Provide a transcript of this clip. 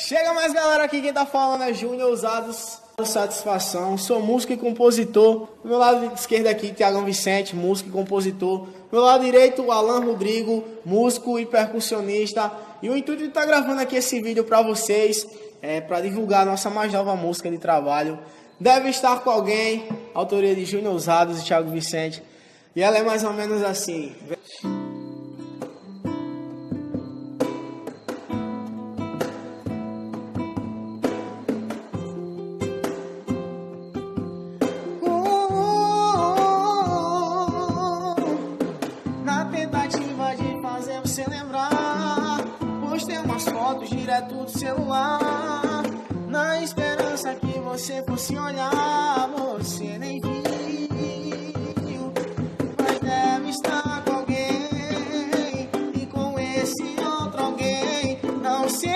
Chega mais, galera, aqui quem tá falando é Júnior Ousados. Satisfação, sou músico e compositor. Do meu lado esquerdo aqui, Thiagão Vicente, músico e compositor. Do meu lado direito, Alan Rodrigo, músico e percussionista. E o intuito de estar gravando aqui esse vídeo para vocês é para divulgar a nossa mais nova música de trabalho. Deve estar com alguém, autoria de Júnior Ousados e Thiago Vicente. E ela é mais ou menos assim. Na tentativa de fazer você lembrar, postei umas fotos direto do celular, na esperança que você fosse olhar. Você nem viu, mas deve estar